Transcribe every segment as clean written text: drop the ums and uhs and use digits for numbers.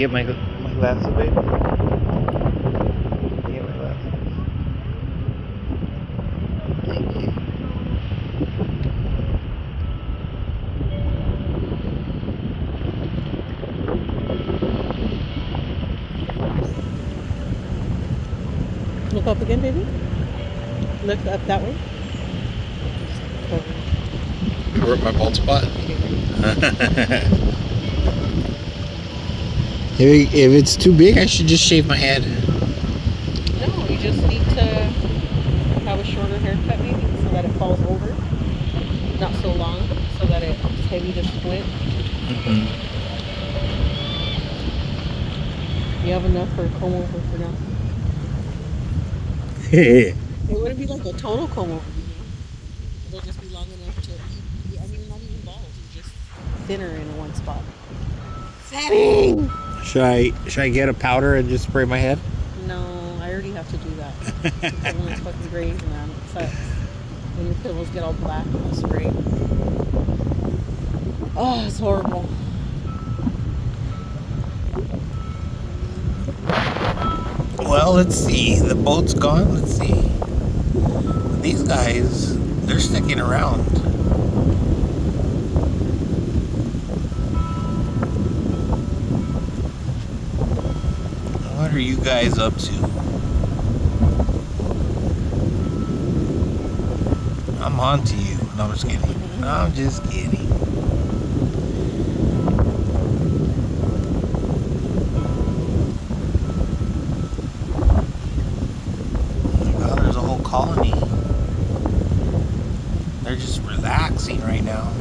get my glasses, babe? Can I get my glasses? Thank you. Look up again, baby. Look up that way. We're at my bald spot. If it's too big, I should just shave my head. No, you just need to have a shorter haircut maybe so that it falls over. Not so long so that it's heavy to squint. Mm-hmm. You have enough for a comb over for now. Yeah. It wouldn't be like a total comb over, you know? It'll just be long enough to, I mean, not even bald. It's just thinner in one spot. Setting! Should I get a powder and just spray my head? No, I already have to do that. Because when it's fucking grays, man, it sucks. When your pillows get all black from the spray. Oh, it's horrible. Well, let's see. The boat's gone. Let's see. These guys, they're sticking around. What are you guys up to? I'm on to you. No, I'm just kidding. I'm just kidding. Oh, there's a whole colony. They're just relaxing right now.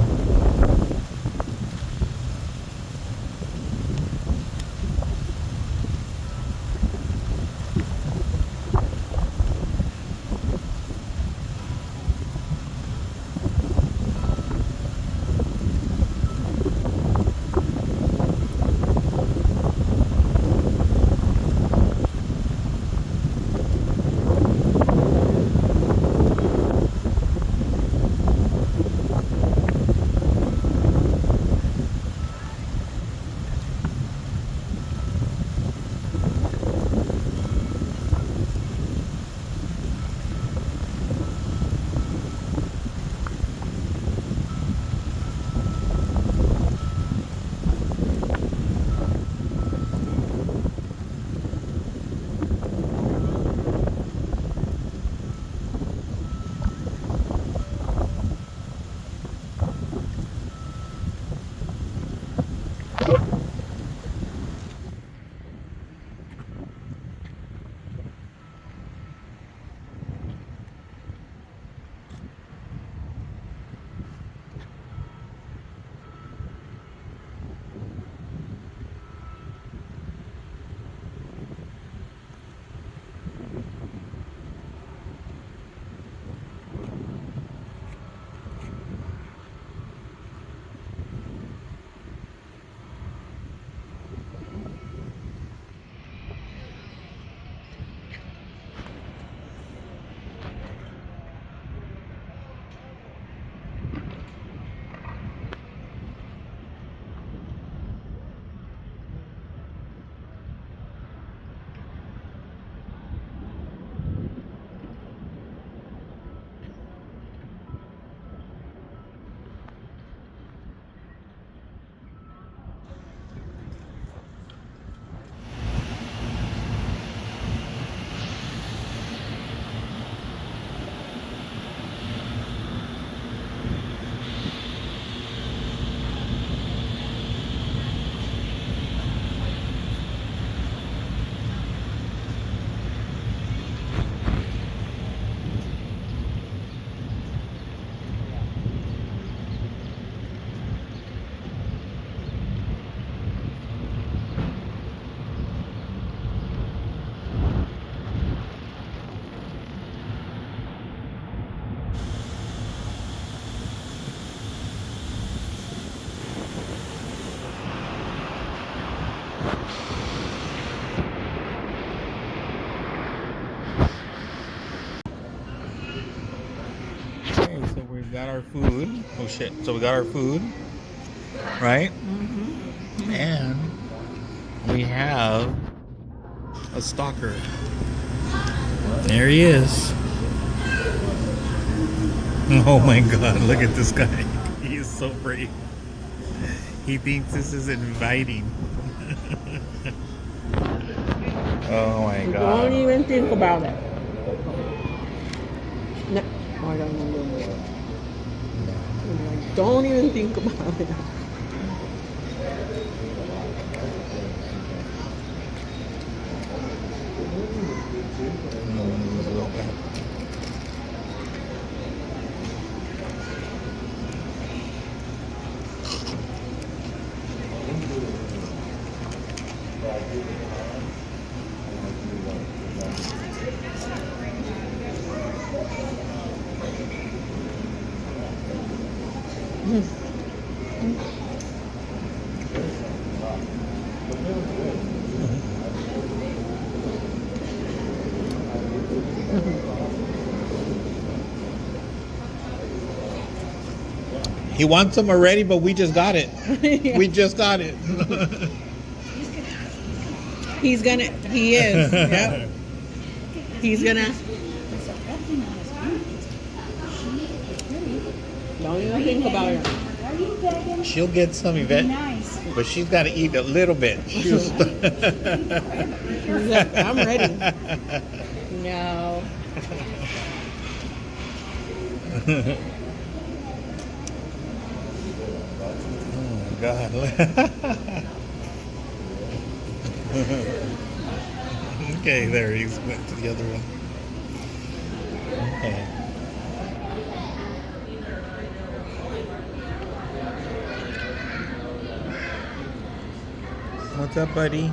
Okay, so we've got our food. Oh shit. So we got our food, right? Mm-hmm. And we have a stalker. There he is. Oh my god, look at this guy. He is so brave. He thinks this is inviting. Oh my god. Don't even think about it. No. I don't even do it. Don't even think about it. He wants them already, but we just got it. Yeah. We just got it. He's gonna. He is. Yep. He's gonna. Don't even think about it. She'll get some, Yvette, but she's got to eat a little bit. He's like, I'm ready. No. God. Okay, there he's went to the other one. Okay. What's up, buddy?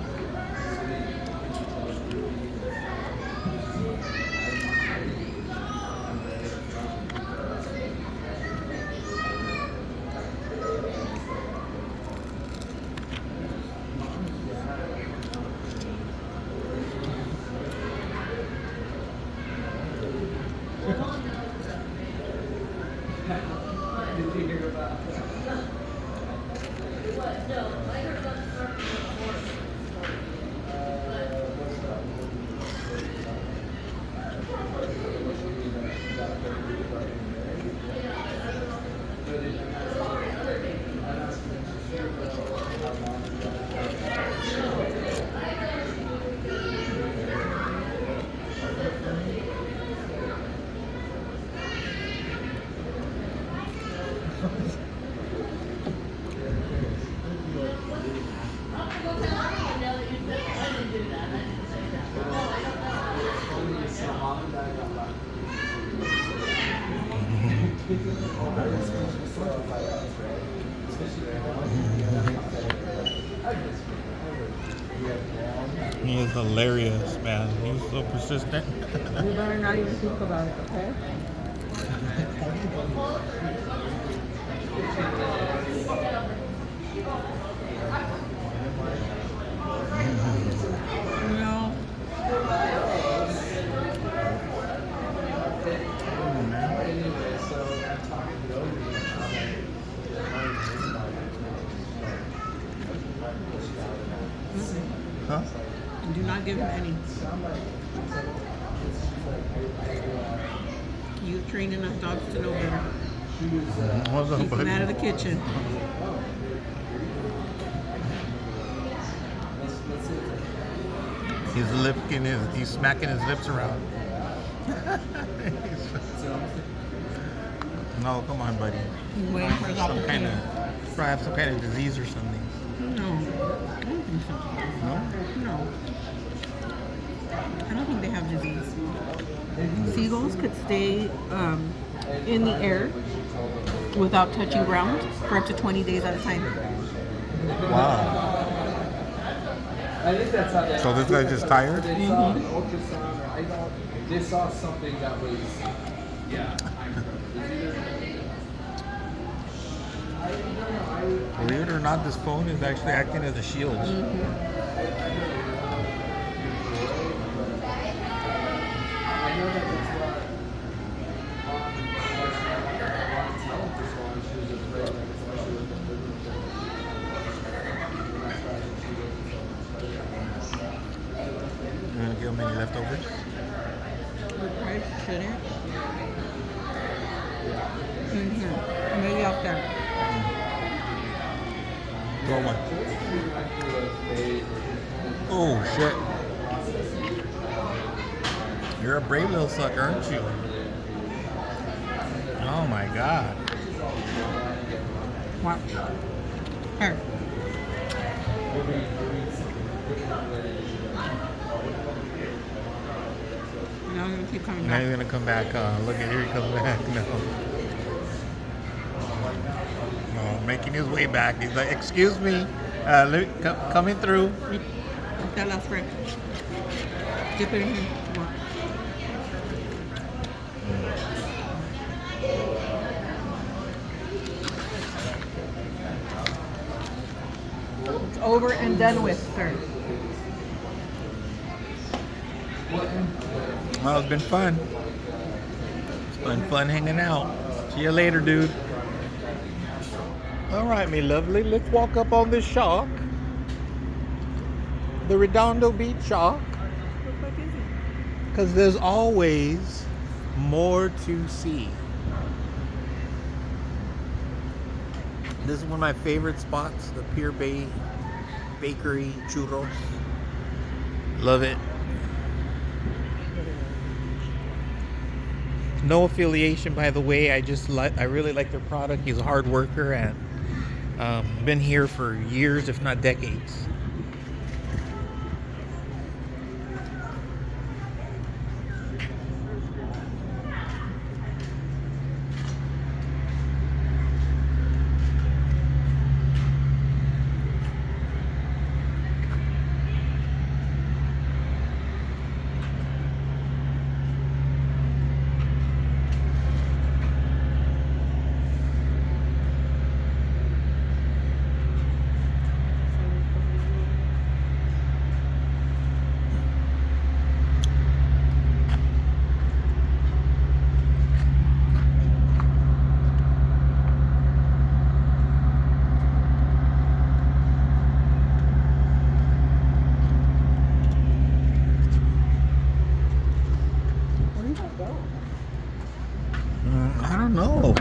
He is hilarious, man. He's so persistent. You better not even think about it, okay? No. Huh? Do not give him any. You've trained enough dogs to know better. What's up, Keep him buddy? out of the kitchen. He's smacking his lips around. No, come on, buddy. He's waiting for his Probably opportunity. have some kind of disease or something. No. I don't think so. No? No. I don't think they have disease. Seagulls could stay in the air without touching ground for up to 20 days at a time. Wow. I think that's how they. So this guy's just tired? They saw an ultrasound, or I don't. They saw something that was. Yeah. Believe it or not, this phone is actually acting as a shield. I know that that's what. This one, she was afraid, like, especially with the food. more one. Oh shit! You're a brave little sucker, aren't you? Oh my god! What? Here. Now I'm gonna keep coming Now back. he's gonna come back. Look at here, he comes back. No, making his way back. He's like, "Excuse me, coming through." Like that last breath. Dip it in here. What? It's over and done with, sir. Well, it's been fun. It's been fun hanging out. See you later, dude. All right, me lovely. Let's walk up on this shark. The Redondo Beach shark. What the fuck is it? Because there's always more to see. This is one of my favorite spots, the Pier Bay Bakery Churros. Love it. No affiliation, by the way. I really like their product. He's a hard worker and been here for years, if not decades. Where did that go? I don't know.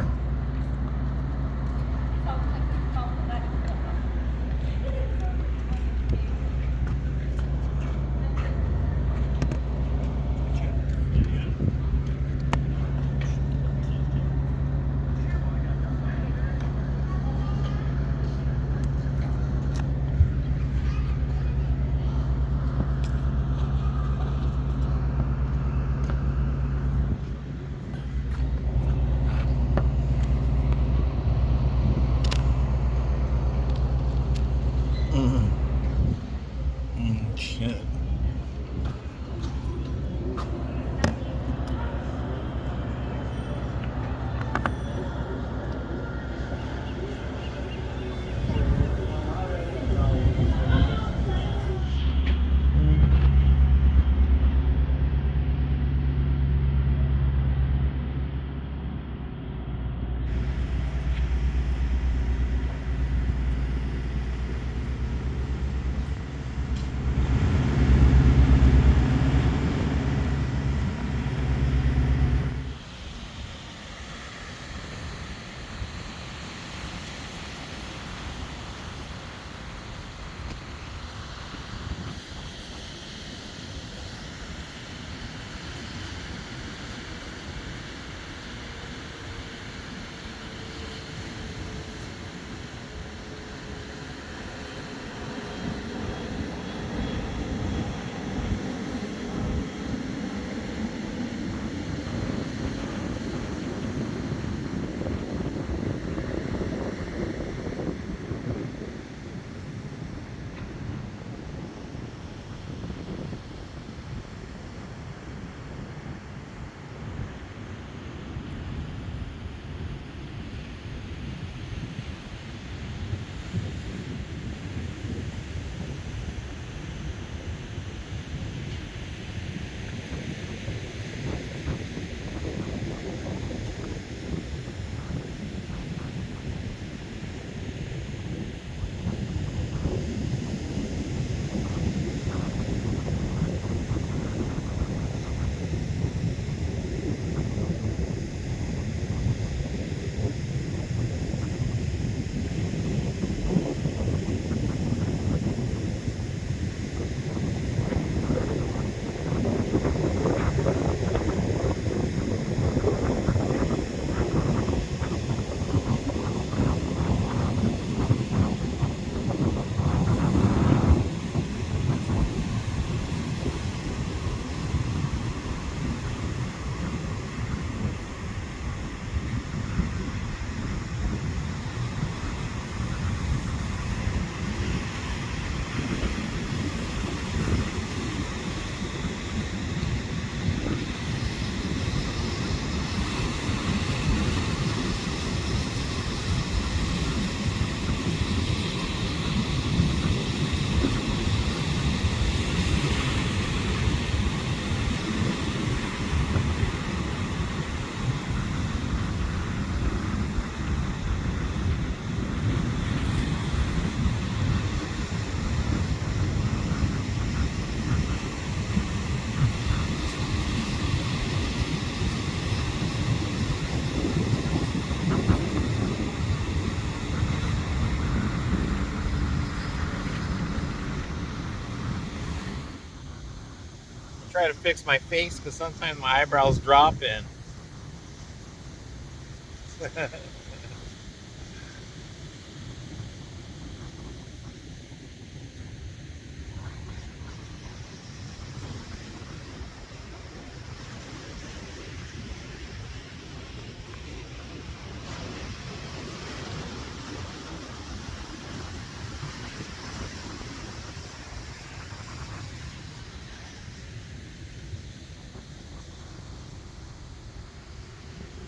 try to fix my face because sometimes my eyebrows drop and.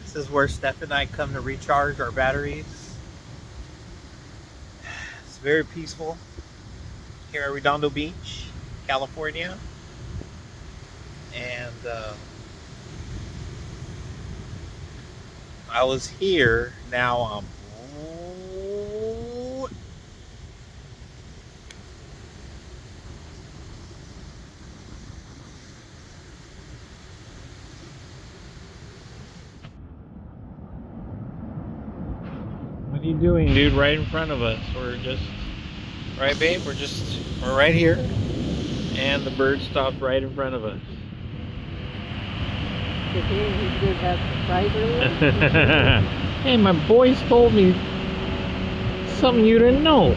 This is where Steph and I come to recharge our batteries. It's very peaceful here at Redondo Beach, California. And I was here, now I'm. What are you doing, dude? Right in front of us. We're just. Right, babe? We're right here. And the bird stopped right in front of us. Hey, my boys told me something you didn't know.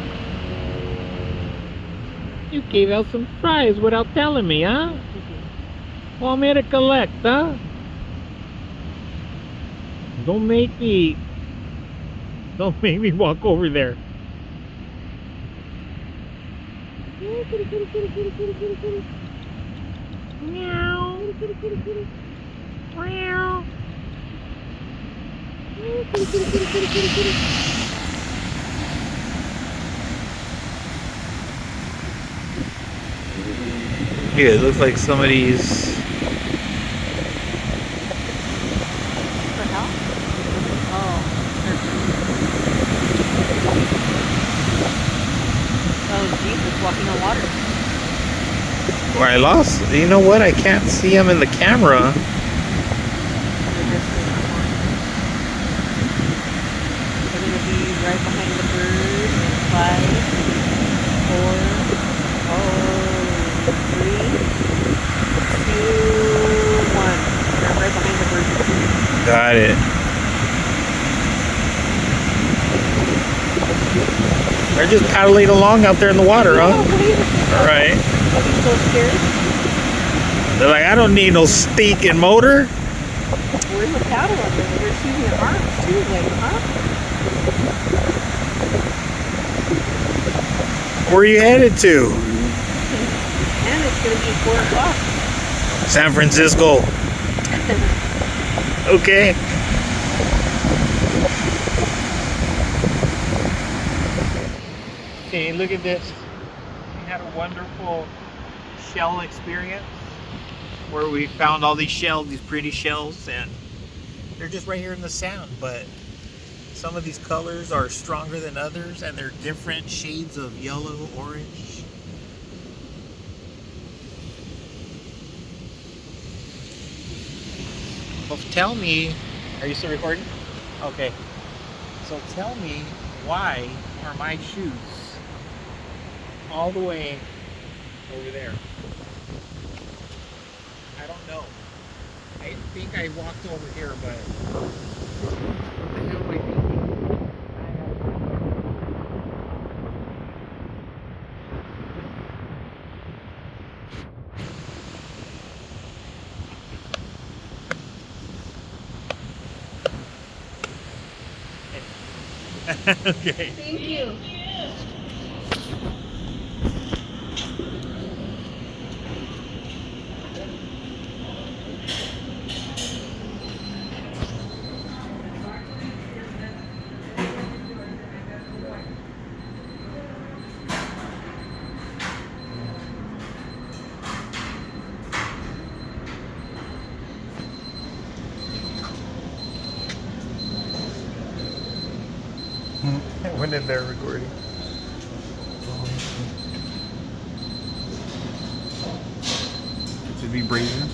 You gave out some fries without telling me, huh? Want me to collect, huh? Don't make me walk over there. Meow. Meow. Yeah, it looks like somebody's. For help? Oh. Oh, Jesus, walking on water. Where I lost. You know what? I can't see him in the camera. We're going to be right behind the bird in 5, 4, 3, 2, 1. We're right behind the bird. Got it. They're just paddling along out there in the water, huh? All right. Are you so scared? They're like, I don't need no stinking motor. Where's the paddle up there? They're shooting your arms too, like, huh? Where are you headed to? And it's going to be 4 o'clock. San Francisco. Okay. Okay, look at this. We had a wonderful shell experience where we found all these shells, these pretty shells, and they're just right here in the sand, but some of these colors are stronger than others, and they're different shades of yellow, orange. Well, tell me, are you still recording? Okay. So tell me, why are my shoes all the way over there? I don't know. I think I walked over here, but what the hell am I thinking? Okay. Thank you. When in there recording. Should be brazen.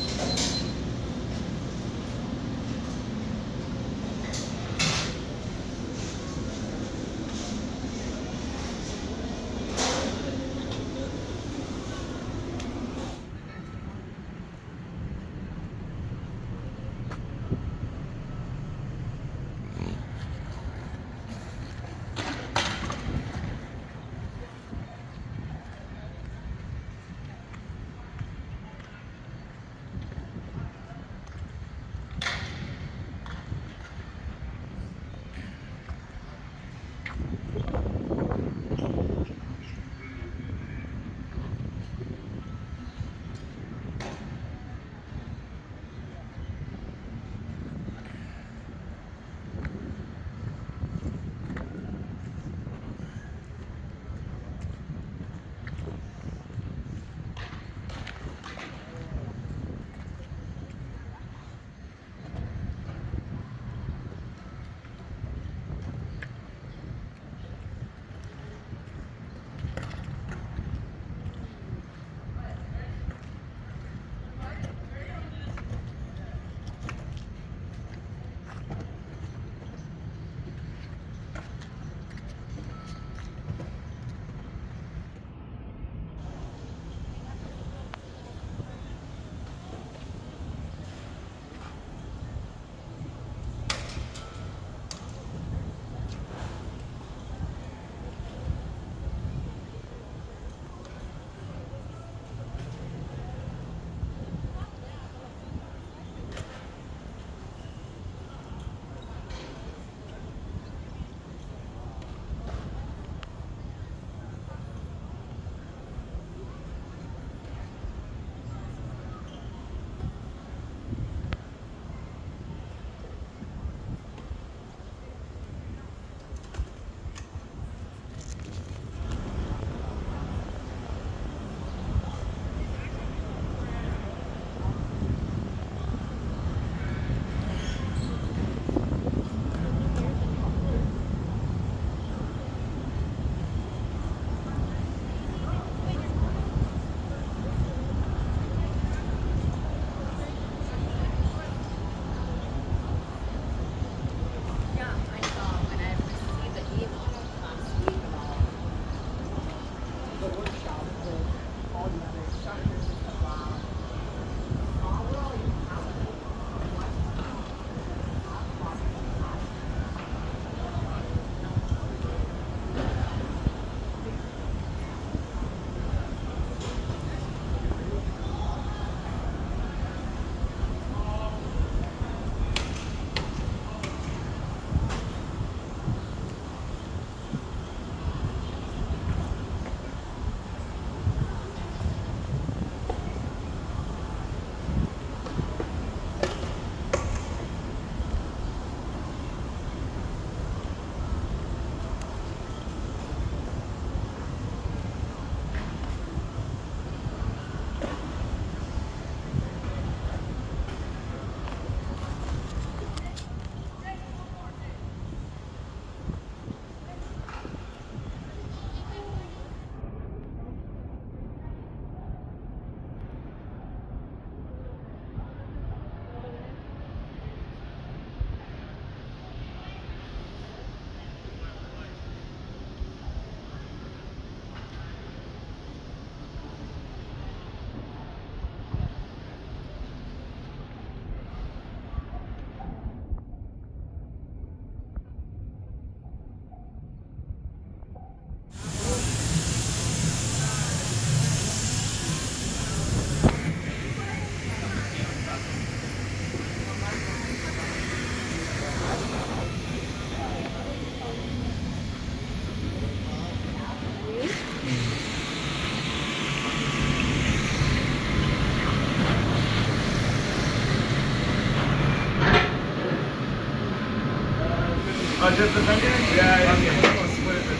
Oh, just the Dunkin'? Yeah, okay. We'll split it.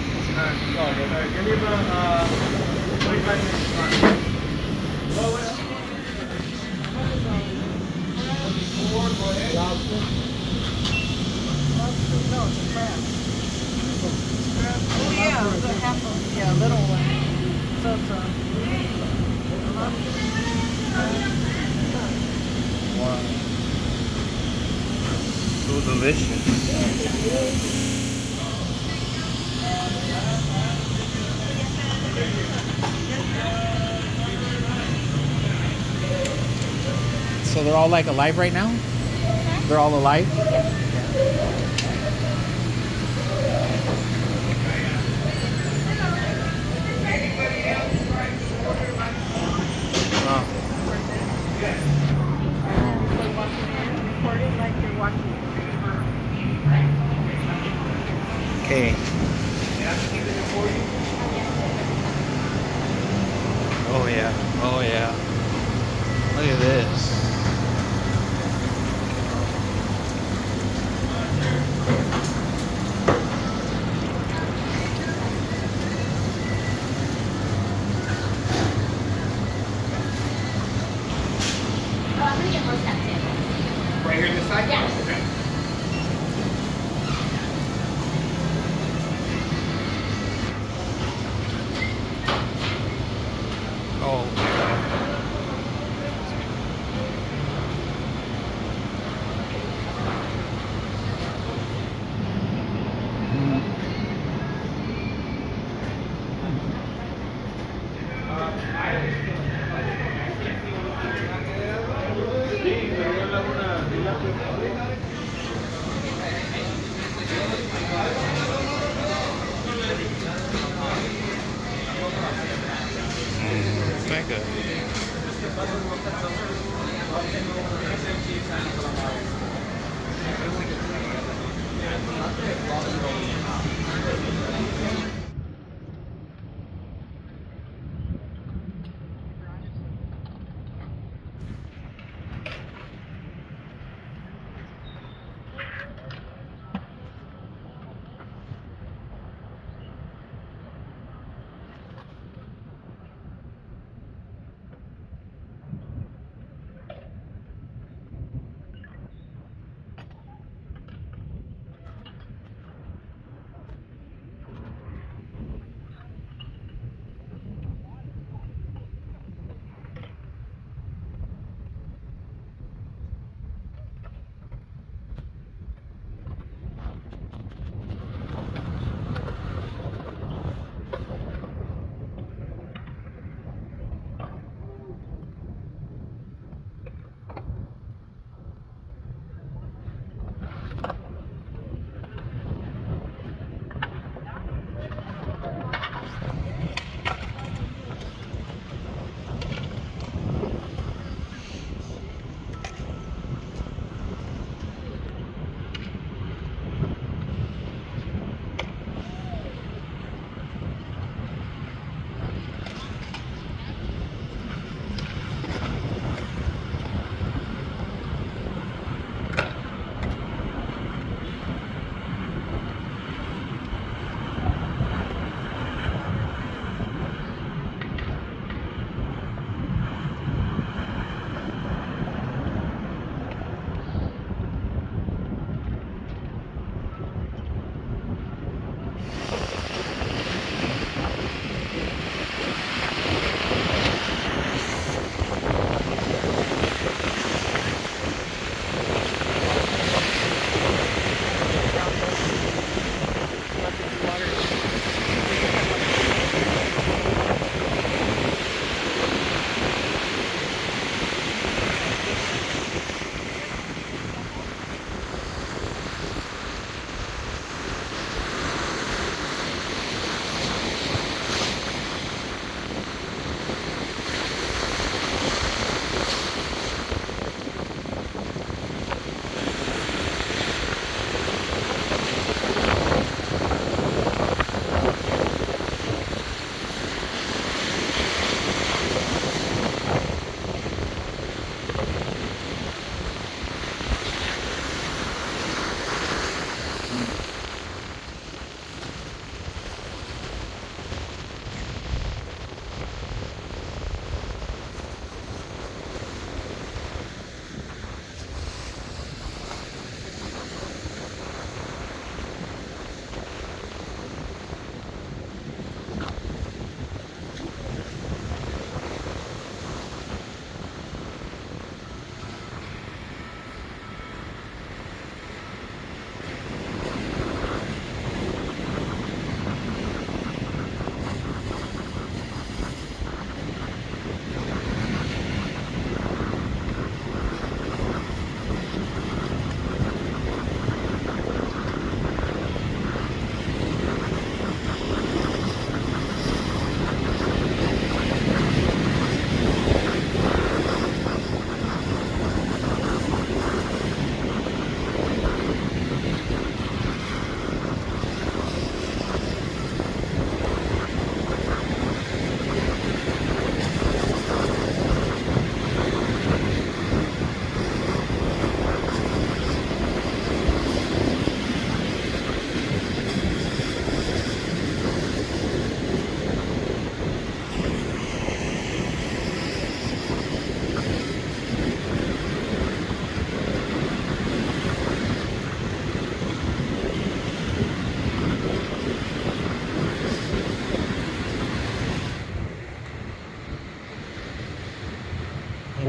Alright, give me about 25 minutes. Oh, what else? Oh yeah, the half of, yeah, little one. So it's Wow. So delicious. So they're all like alive right now? They're all alive? Oh. recording like you're watching. Okay. Oh yeah. Oh yeah. Look at this. I'm gonna get most that too. Right here this side? Yes. Okay. Oh. Mega.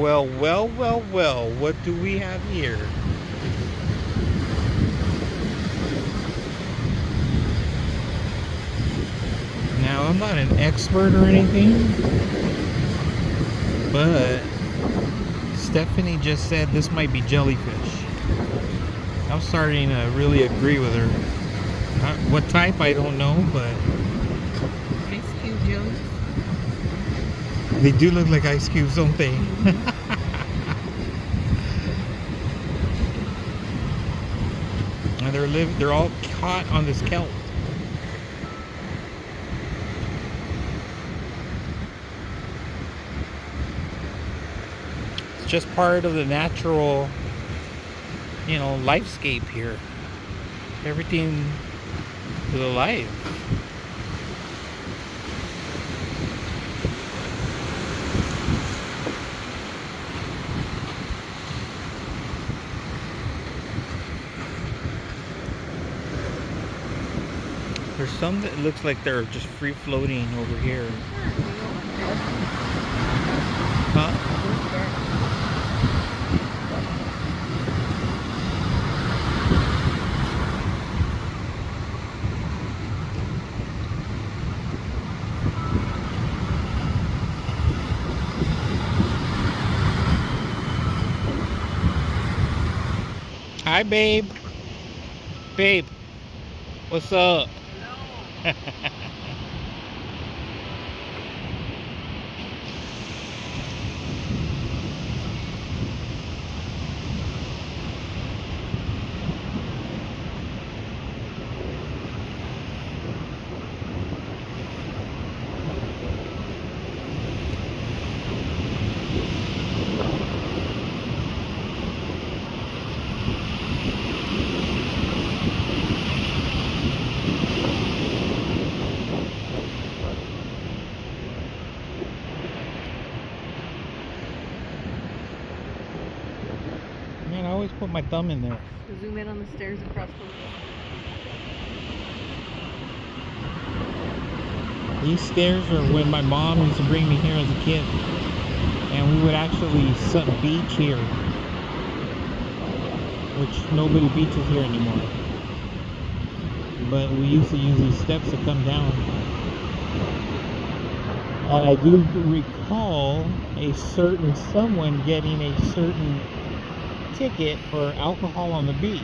well. What do we have here? Now, I'm not an expert or anything, but Stephanie just said this might be jellyfish. I'm starting to really agree with her. What type, I don't know, but Ice cube jelly. they do look like ice cubes, don't they? And they're all caught on this kelp. It's just part of the natural, lifescape here. Everything is alive. There's some that looks like they're just free floating over here. Huh? Hi, babe. Babe, what's up? Man, I always put my thumb in there. Zoom in on the stairs across from These stairs are when my mom used to bring me here as a kid. And we would actually beach here. Which nobody beaches here anymore. But we used to use these steps to come down. And I do recall a certain someone getting a certain ticket for alcohol on the beach.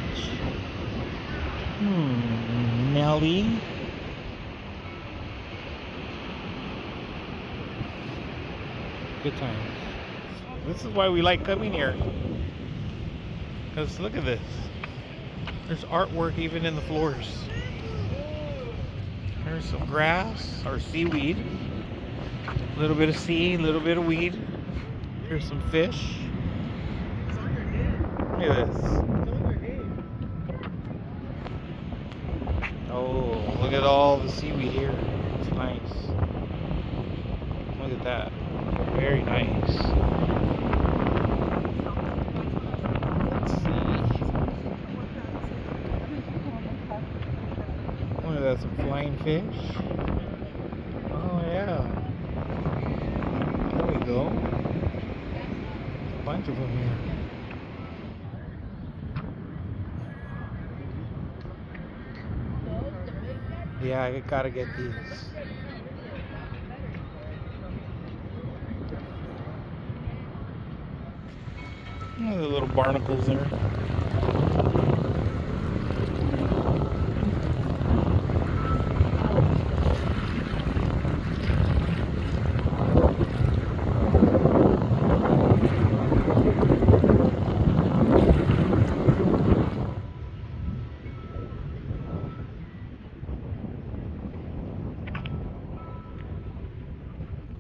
Nelly. Good times. This is why we like coming here. Because look at this. There's artwork even in the floors. There's some grass or seaweed. A little bit of sea, a little bit of weed. Here's some fish. Look at this. Oh, look at all the seaweed here. It's nice. Look at that. Very nice. Let's see. Look at that, some flying fish. Oh yeah. There we go. A bunch of them here. Yeah, I gotta get these. Oh, the little barnacles there.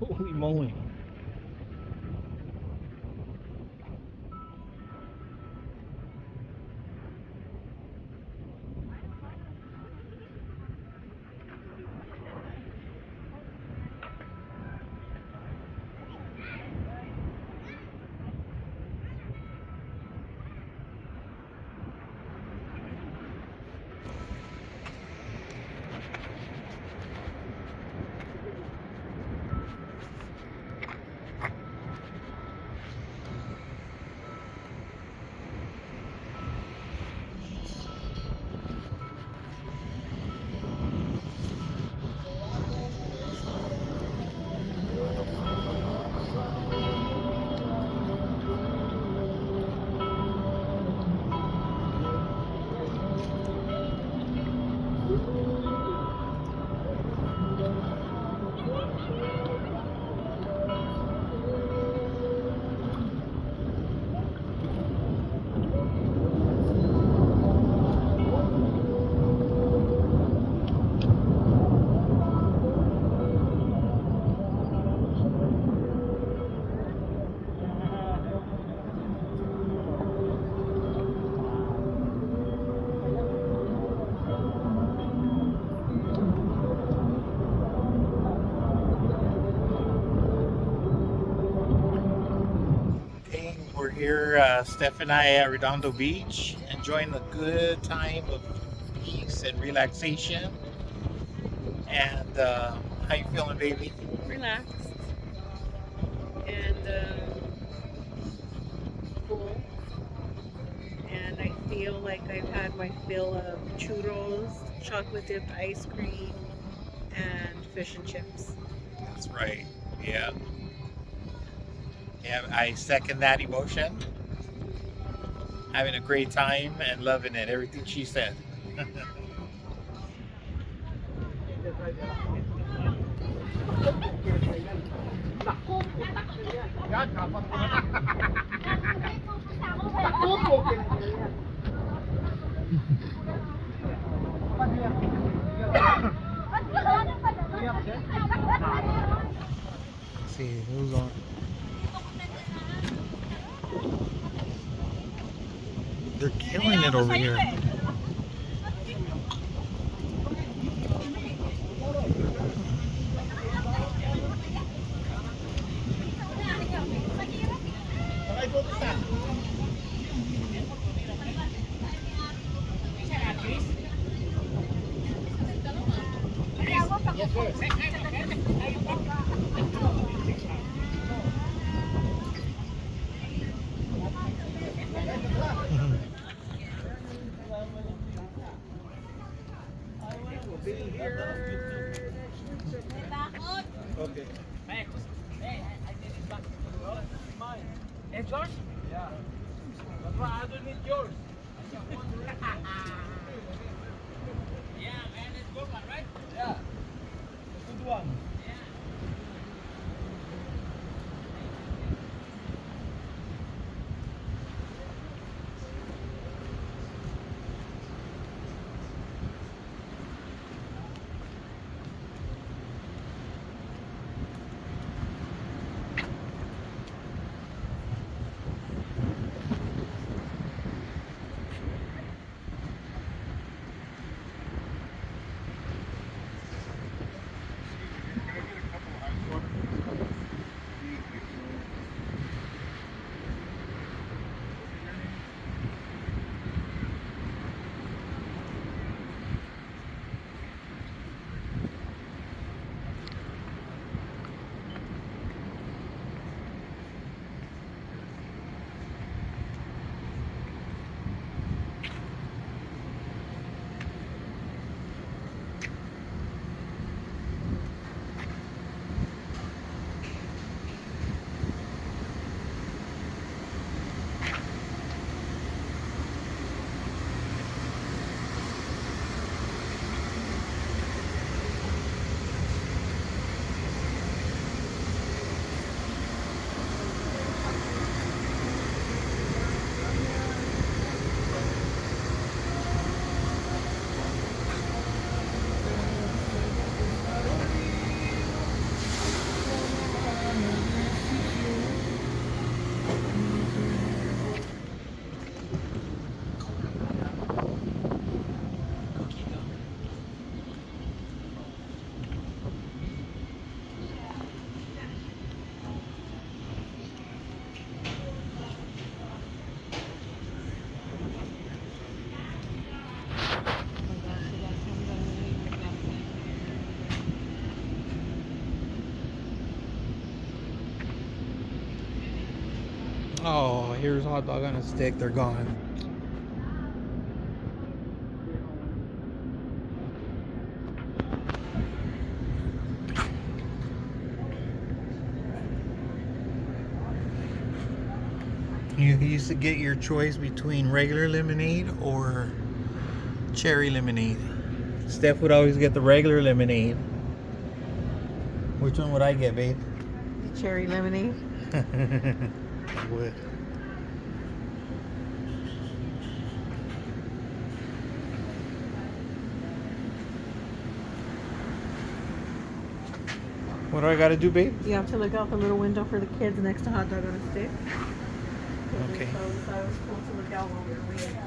Holy moly. here, Steph and I at Redondo Beach, enjoying the good time of peace and relaxation. And how you feeling, baby? Relaxed and full. And I feel like I've had my fill of churros, chocolate dipped ice cream, and fish and chips. That's right. Yeah. Yeah, I second that emotion. Having a great time and loving it. Everything she said. Let's see who's on. They're killing it over here. Okay. Hey, George? Yeah. That's why I don't need yours. Yeah, man, it's good one, right? Yeah. Good one. Oh, here's hot dog on a stick. They're gone. You used to get your choice between regular lemonade or cherry lemonade. Steph would always get the regular lemonade. Which one would I get, babe? Cherry lemonade. I would. What do I gotta do, babe? You have to look out the little window for the kids next to hot dog on a stick. Okay. So I was supposed to look out while we were waiting.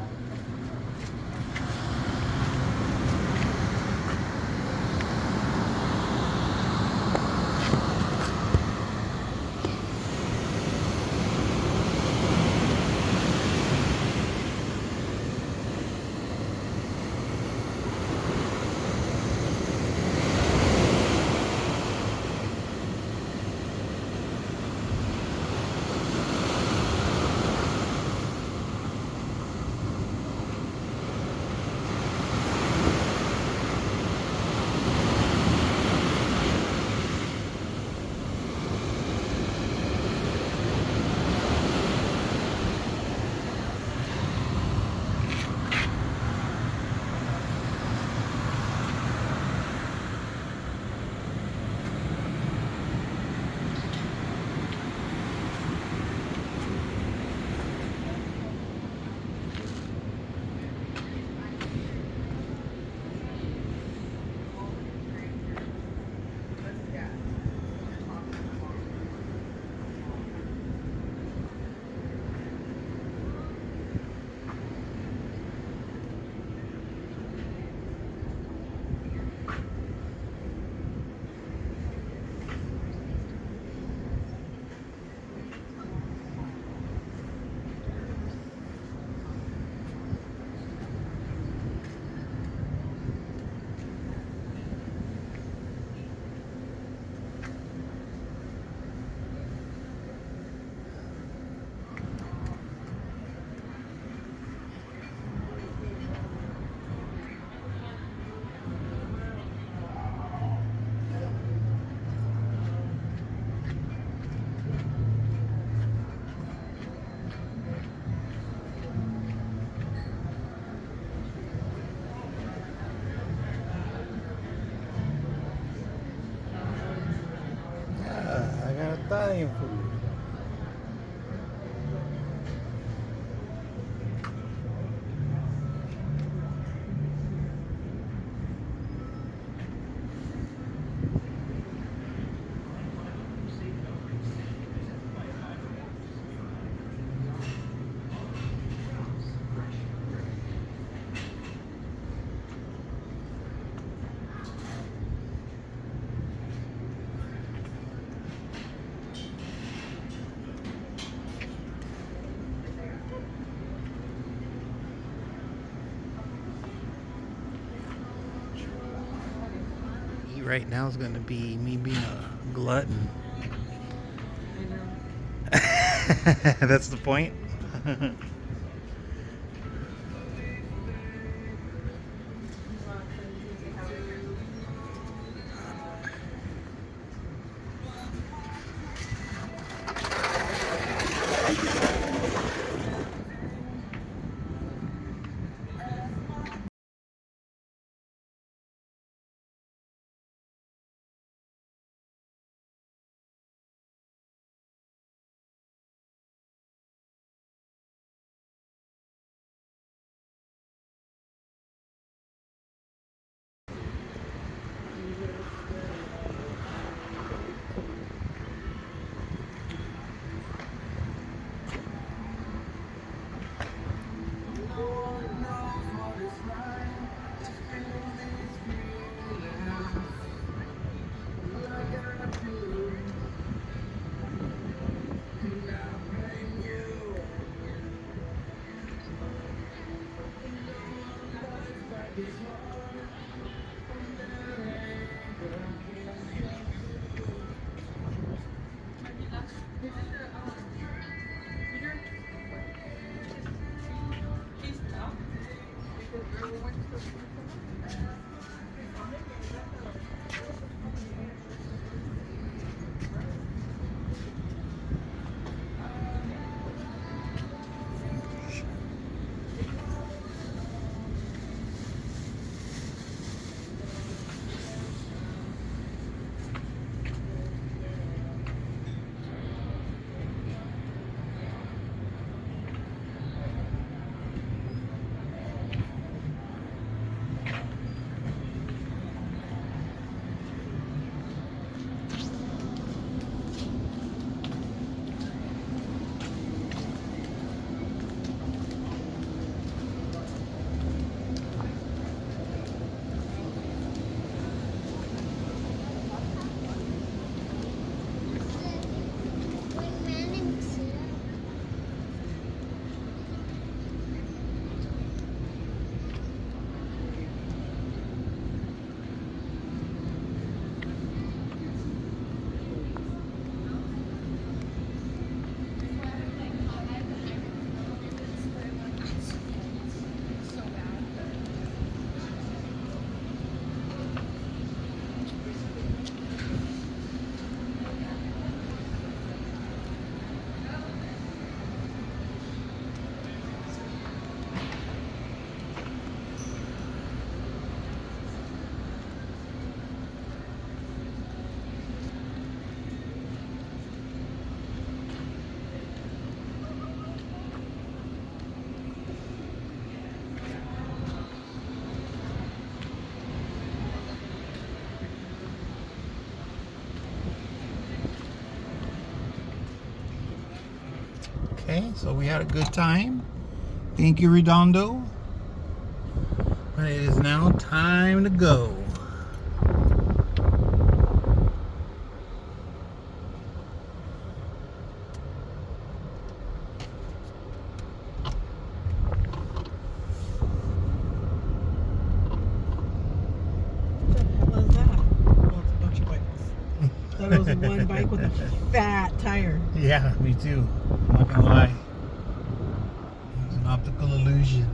Italian food. Right now is going to be me being a glutton. That's the point. Okay, so we had a good time. Thank you, Redondo. But it is now time to go. What was that? Oh, it's a bunch of bikes. Thought it was one bike with a fat tire. Yeah, me too. I'm not gonna lie. It was an optical illusion.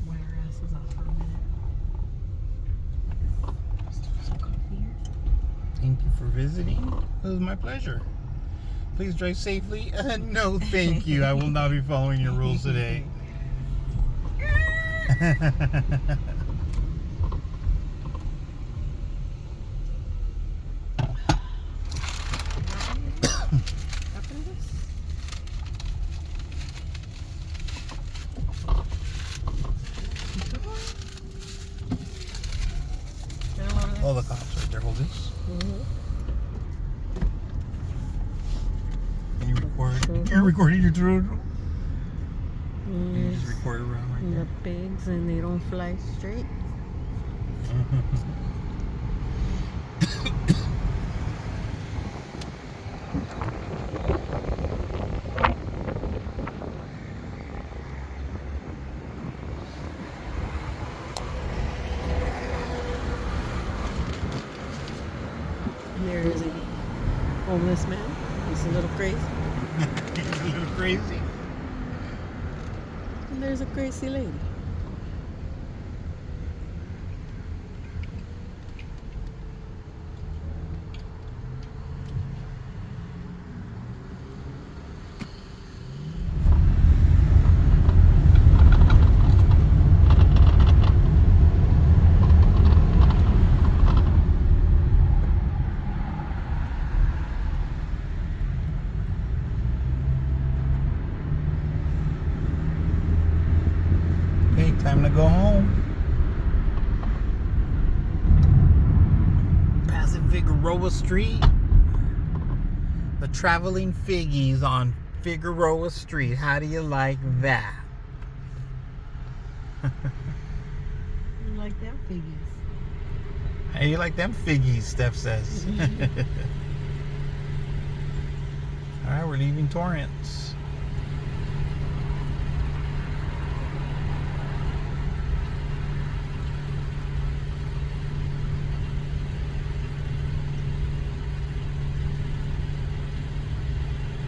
Wear our asses off for a minute. Let's do some coffee here. Thank you for visiting. It was my pleasure. Please drive safely. No, thank you. I will not be following your rules today. Oh, the cops right there. Hold this. Can you record? You're recording your drone? Can you just record around right The there? pigs, and they don't fly straight. There is a homeless man. He's a little crazy. He's a little crazy. And there's a crazy lady. Okay, time to go home. Passing Figueroa Street. The traveling figgies on Figueroa Street. How do you like that? You like them figures? How you like them figgies, Steph says. Alright, we're leaving Torrance.